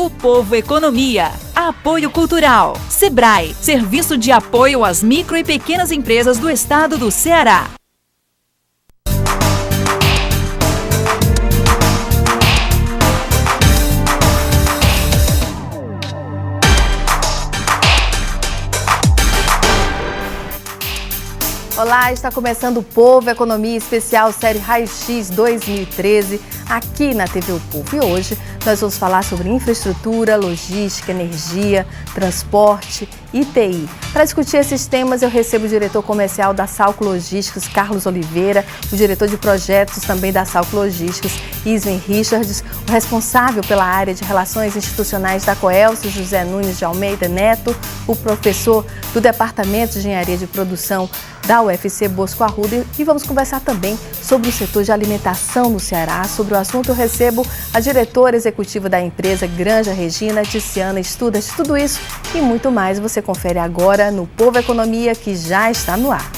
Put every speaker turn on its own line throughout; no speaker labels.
O Povo Economia. Apoio Cultural. Sebrae, serviço de apoio às micro e pequenas empresas do estado do Ceará.
Olá, está começando o Povo Economia Especial Série Raio-X 2013, aqui na TV O Povo. E hoje nós vamos falar sobre infraestrutura, logística, energia, transporte e TI. Para discutir esses temas, eu recebo o diretor comercial da Salco Logísticas, Carlos Oliveira, o diretor de projetos também da Salco Logísticas, Isvin Richards, o responsável pela área de relações institucionais da Coelce, José Nunes de Almeida Neto, o professor do Departamento de Engenharia de Produção da UFC Bosco Arruda, e vamos conversar também sobre o setor de alimentação no Ceará. Sobre o assunto eu recebo a diretora executiva da empresa Granja Regina, Tiziana Studas. Tudo isso e muito mais você confere agora no Povo Economia, que já está no ar.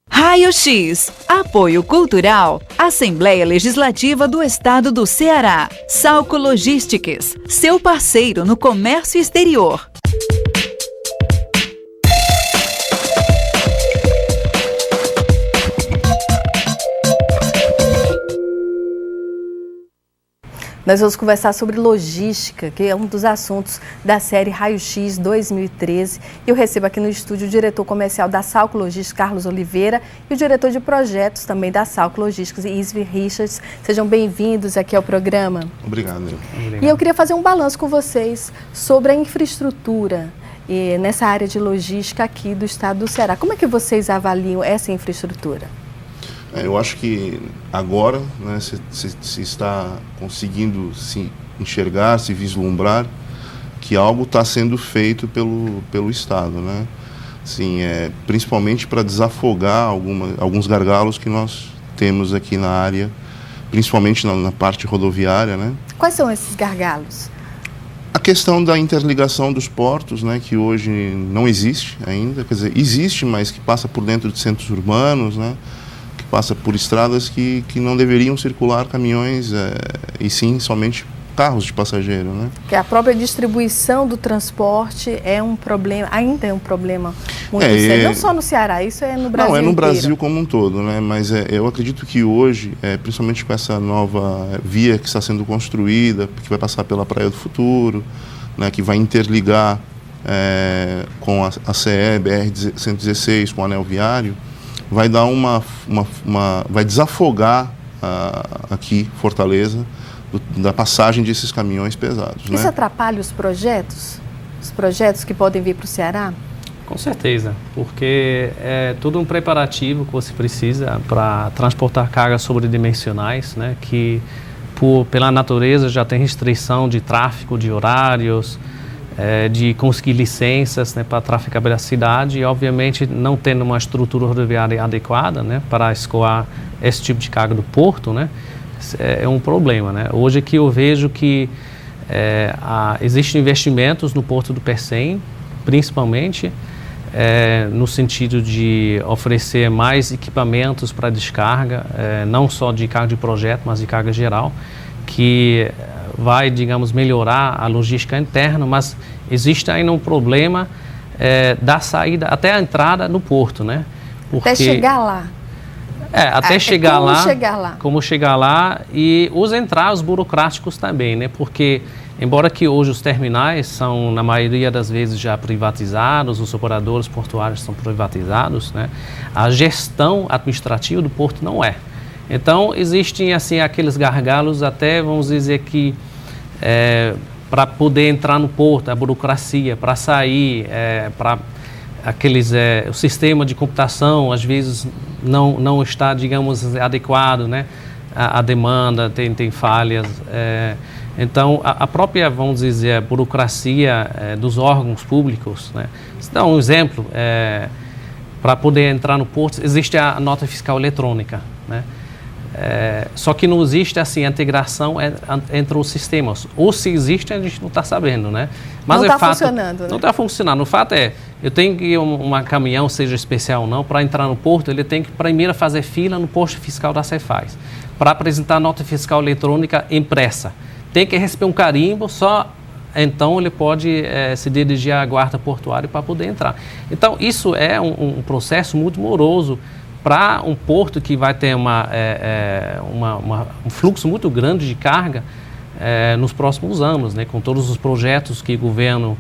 Raio-X. Apoio Cultural. Assembleia Legislativa do Estado do Ceará. Salco Logísticas. Seu parceiro no comércio exterior.
Nós vamos conversar sobre logística, que é um dos assuntos da série Raio-X 2013. Eu recebo aqui no estúdio o diretor comercial da Salco Logísticas, Carlos Oliveira, e o diretor de projetos também da Salco Logísticas, Isvin Richards. Sejam bem-vindos aqui ao programa.
Obrigado.
E eu queria fazer um balanço com vocês sobre a infraestrutura nessa área de logística aqui do estado do Ceará. Como é que vocês avaliam essa infraestrutura?
Eu acho que agora, né, se está conseguindo se enxergar, se vislumbrar que algo está sendo feito pelo Estado, né? Assim, principalmente para desafogar alguns gargalos que nós temos aqui na área, principalmente na parte rodoviária, né?
Quais são esses gargalos?
A questão da interligação dos portos, né, que hoje não existe ainda, quer dizer, existe, mas que passa por dentro de centros urbanos, né? Passa por estradas que não deveriam circular caminhões e sim somente carros de passageiro, né?
Que a própria distribuição do transporte é um problema, ainda é um problema muito sério, não só no Ceará, isso é no Brasil
Não, é no
inteiro.
Brasil como um todo, né? Mas eu acredito que hoje, principalmente com essa nova via que está sendo construída, que vai passar pela Praia do Futuro, né, que vai interligar com a CE, BR-116, com o anel viário, vai dar vai desafogar aqui Fortaleza da passagem desses caminhões pesados.
Isso,
né?
atrapalha os projetos que podem vir para o Ceará?
Com certeza, porque é todo um preparativo que você precisa para transportar cargas sobredimensionais, né, que pela natureza já tem restrição de tráfego, de horários, de conseguir licenças, né, para trafegar pela cidade, e obviamente não tendo uma estrutura rodoviária adequada, né, para escoar esse tipo de carga do porto, né, é um problema, né. Hoje aqui eu vejo que existem investimentos no porto do Pecém, principalmente no sentido de oferecer mais equipamentos para descarga, não só de carga de projeto, mas de carga geral, que vai, digamos, melhorar a logística interna, mas existe ainda um problema da saída até a entrada no porto, né?
Porque, até chegar lá.
Até chegar
como
lá.
Chegar lá.
Como chegar lá e os entraves burocráticos também, né? Porque, embora que hoje os terminais são, na maioria das vezes, já privatizados, os operadores portuários são privatizados, né? A gestão administrativa do porto não é. Então, existem assim aqueles gargalos até, vamos dizer que, para poder entrar no porto, a burocracia, para sair, para o sistema de computação, às vezes, não está, digamos, adequado, né? A demanda tem falhas. Então, a própria, vamos dizer, a burocracia dos órgãos públicos, né? Vou dar um exemplo, para poder entrar no porto, existe a nota fiscal eletrônica, né? Só que não existe assim a integração entre os sistemas. Ou se existe, a gente não está sabendo, né? Mas
não está funcionando, né?
Não está funcionando. O fato é, eu tenho que ir uma caminhão, seja especial ou não, para entrar no porto, ele tem que primeiro fazer fila no posto fiscal da Cefaz, para apresentar a nota fiscal eletrônica impressa. Tem que receber um carimbo, só então ele pode se dirigir à guarda portuária para poder entrar. Então, isso é um processo muito moroso para um porto que vai ter um fluxo muito grande de carga nos próximos anos, né, com todos os projetos que o governo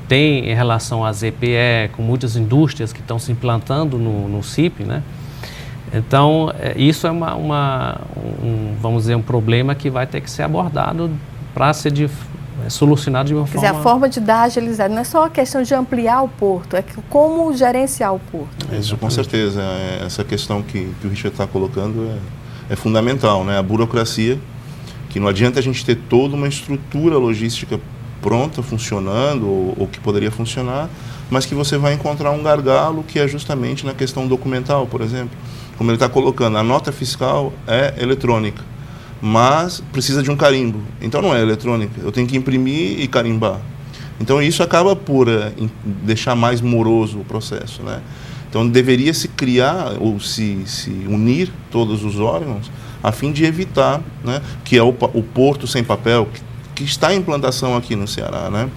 tem em relação à ZPE, com muitas indústrias que estão se implantando no CIP, né? Então, isso é vamos dizer, um problema que vai ter que ser abordado para ser solucionado de uma forma...
Quer dizer, a forma de dar agilidade não é só a questão de ampliar o porto, é como gerenciar o porto.
Isso, com certeza. Essa questão que o Richard está colocando é fundamental, né? A burocracia, que não adianta a gente ter toda uma estrutura logística pronta, funcionando, ou que poderia funcionar, mas que você vai encontrar um gargalo que é justamente na questão documental, por exemplo. Como ele está colocando, a nota fiscal é eletrônica, mas precisa de um carimbo. Então não é eletrônica, eu tenho que imprimir e carimbar. Então isso acaba por deixar mais moroso o processo, né? Então deveria se criar ou se unir todos os órgãos a fim de evitar, né, que é o porto sem papel, que está em implantação aqui no Ceará, né?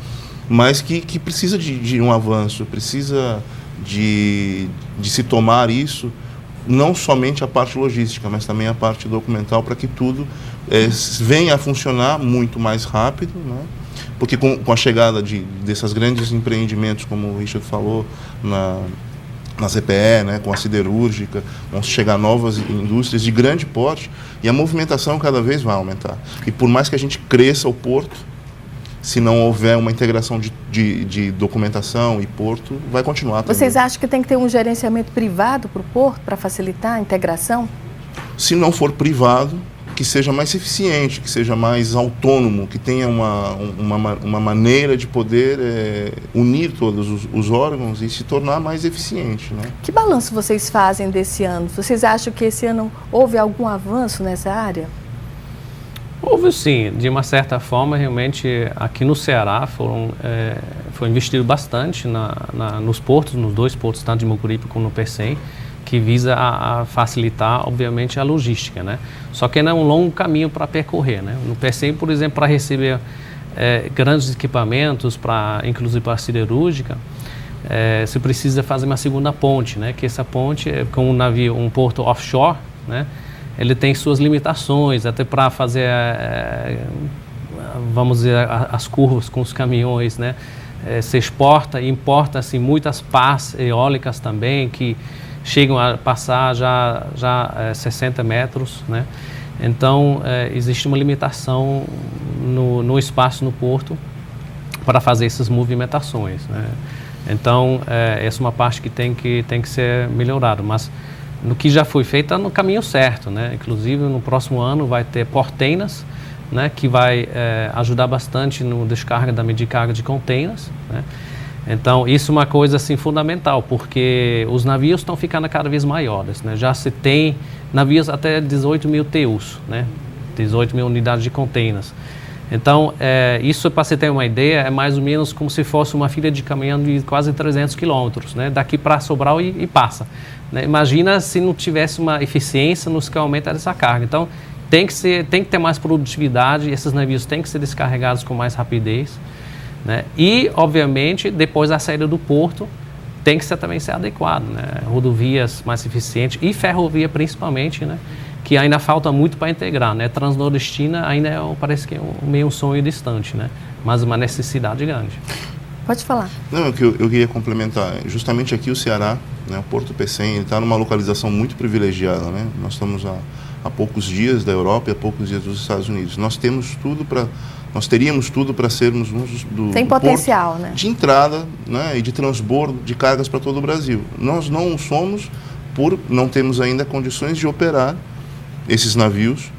Mas que precisa de um avanço, precisa de se tomar isso, não somente a parte logística, mas também a parte documental, para que tudo venha a funcionar muito mais rápido, né? Porque com a chegada desses grandes empreendimentos, como o Richard falou, na ZPE, né, com a siderúrgica, vão chegar novas indústrias de grande porte e a movimentação cada vez vai aumentar. E por mais que a gente cresça o porto, se não houver uma integração de documentação e porto, vai continuar também.
Vocês acham que tem que ter um gerenciamento privado para o porto, para facilitar a integração?
Se não for privado, que seja mais eficiente, que seja mais autônomo, que tenha uma maneira de poder unir todos os órgãos e se tornar mais eficiente, né?
Que balanço vocês fazem desse ano? Vocês acham que esse ano houve algum avanço nessa área?
Houve sim, de uma certa forma, realmente aqui no Ceará foi investido bastante nos portos, nos dois portos, tanto de Mucuripe como no Pecém, que visa a facilitar, obviamente, a logística, né? Só que ainda é um longo caminho para percorrer, né? No Pecém, por exemplo, para receber grandes equipamentos, inclusive para a siderúrgica, se precisa fazer uma segunda ponte, né? Que essa ponte, com um porto offshore, né? Ele tem suas limitações, até para fazer, vamos dizer, as curvas com os caminhões, né? Se exporta e importa assim, muitas pás eólicas também, que chegam a passar já 60 metros, né? Então, existe uma limitação no espaço no porto para fazer essas movimentações, né? Então, essa é uma parte que tem que ser melhorada, mas no que já foi feito, está no caminho certo, né? Inclusive, no próximo ano vai ter porteinas, né? Que vai ajudar bastante no descarga da medicarga de containers, né? Então, isso é uma coisa assim, fundamental, porque os navios estão ficando cada vez maiores, né? Já se tem navios até 18 mil TEUs, né? 18 mil unidades de containers. Então, isso, para você ter uma ideia, é mais ou menos como se fosse uma fila de caminhão de quase 300 quilômetros, né? Daqui para Sobral e passa, né? Imagina se não tivesse uma eficiência no escalonamento dessa carga. Então, tem que ter mais produtividade, esses navios têm que ser descarregados com mais rapidez, né? E, obviamente, depois da saída do porto, tem que também ser adequado, né? Rodovias mais eficientes e ferrovia principalmente, né? Que ainda falta muito para integrar, né? Transnordestina ainda parece que é meio um sonho distante, né? Mas uma necessidade grande.
Pode falar.
Não, o que eu queria complementar, justamente aqui o Ceará, né, o Porto Pecém, ele está numa localização muito privilegiada, né? Nós estamos a poucos dias da Europa e a poucos dias dos Estados Unidos. Nós teríamos tudo para sermos um do
potencial,
porto,
né?
De entrada, né, e de transbordo de cargas para todo o Brasil. Nós não somos por não termos ainda condições de operar esses navios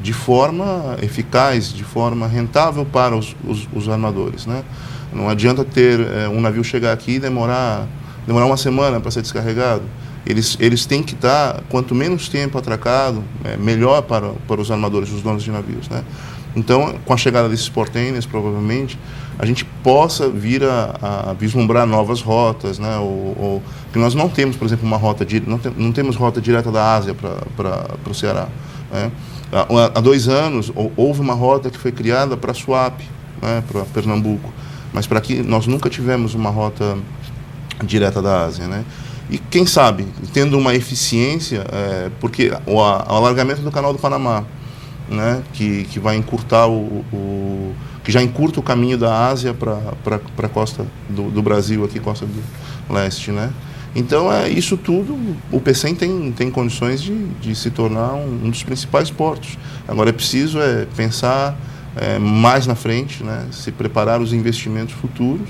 de forma eficaz, de forma rentável para os armadores, né? Não adianta ter um navio chegar aqui e demorar uma semana para ser descarregado. eles têm que estar, quanto menos tempo atracado, melhor para os armadores, os donos de navios, né? Então, com a chegada desses portainers, provavelmente, a gente possa vir a vislumbrar novas rotas, né? Porque nós não temos, por exemplo, uma rota não temos rota direta da Ásia para o Ceará, né? Há 2 anos houve uma rota que foi criada para Suape, né? Para Pernambuco, mas para aqui nós nunca tivemos uma rota direta da Ásia, né? E quem sabe, tendo uma eficiência, porque o alargamento do Canal do Panamá, né, que vai encurtar que já encurta o caminho da Ásia para a costa do Brasil, aqui, costa do leste, né? Então, isso tudo, o Pecém tem condições de se tornar um dos principais portos. Agora, é preciso pensar mais na frente, né, se preparar os investimentos futuros,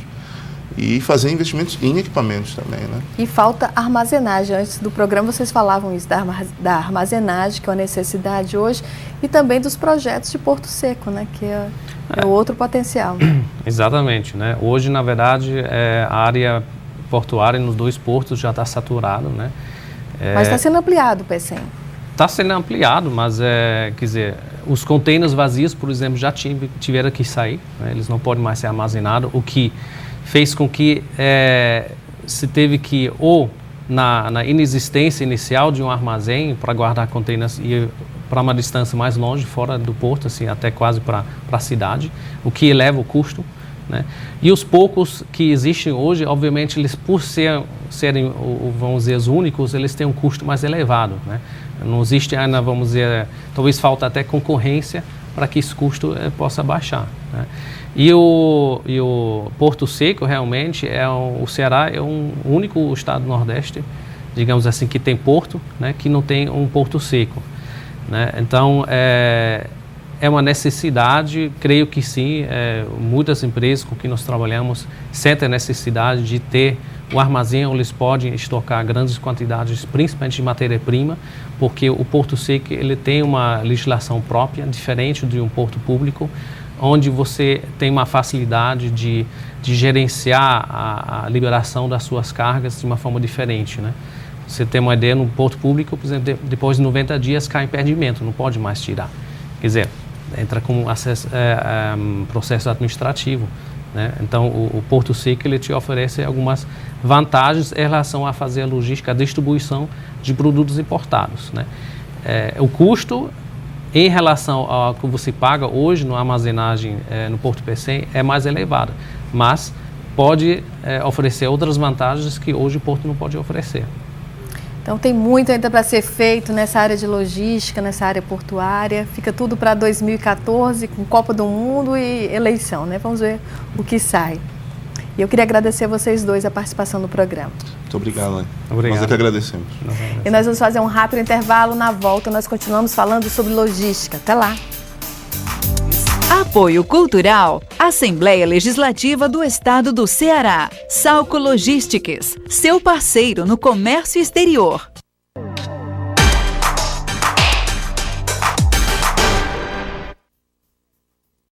e fazer investimentos em equipamentos também, né?
E falta armazenagem. Antes do programa vocês falavam isso da armazenagem, que é uma necessidade hoje, e também dos projetos de Porto Seco, né? Que é o outro potencial.
Exatamente, né? Hoje, na verdade, a área portuária nos 2 portos já está saturada, né?
Mas está sendo ampliado o Pecém.
Está sendo ampliado, mas, quer dizer, os containers vazios, por exemplo, já tiveram que sair, né? Eles não podem mais ser armazenados, o que fez com que se teve que, ou na inexistência inicial de um armazém para guardar containers, ir para uma distância mais longe, fora do porto, assim, até quase para a cidade, o que eleva o custo, né? E os poucos que existem hoje, obviamente, eles por serem, vamos dizer, os únicos, eles têm um custo mais elevado, né? Não existe ainda, vamos dizer, talvez falta até concorrência para que esse custo possa baixar, né? E o Porto Seco, realmente, o Ceará é o único estado do Nordeste, digamos assim, que tem porto, né, que não tem um porto seco, né? Então, é uma necessidade, creio que sim, muitas empresas com que nós trabalhamos sentem a necessidade de ter um armazém onde eles podem estocar grandes quantidades, principalmente de matéria-prima, porque o Porto Seco ele tem uma legislação própria, diferente de um porto público, onde você tem uma facilidade de gerenciar a liberação das suas cargas de uma forma diferente, né? Você tem uma ideia, no porto público, por exemplo, depois de 90 dias cai impedimento, não pode mais tirar. Quer dizer, entra com processo administrativo, né? Então, o Porto Seco ele te oferece algumas vantagens em relação a fazer a logística, a distribuição de produtos importados, né? O custo em relação ao que você paga hoje na armazenagem no Porto Pecém é mais elevado, mas pode oferecer outras vantagens que hoje o Porto não pode oferecer.
Então tem muito ainda para ser feito nessa área de logística, nessa área portuária. Fica tudo para 2014, com Copa do Mundo e eleição, né? Vamos ver o que sai. E eu queria agradecer a vocês dois a participação no programa.
Muito obrigado, Laine.
Obrigado.
Nós é que agradecemos.
E nós vamos fazer um rápido intervalo. Na volta nós continuamos falando sobre logística. Até lá.
Apoio Cultural, Assembleia Legislativa do Estado do Ceará. Salco Logistics, seu parceiro no comércio exterior.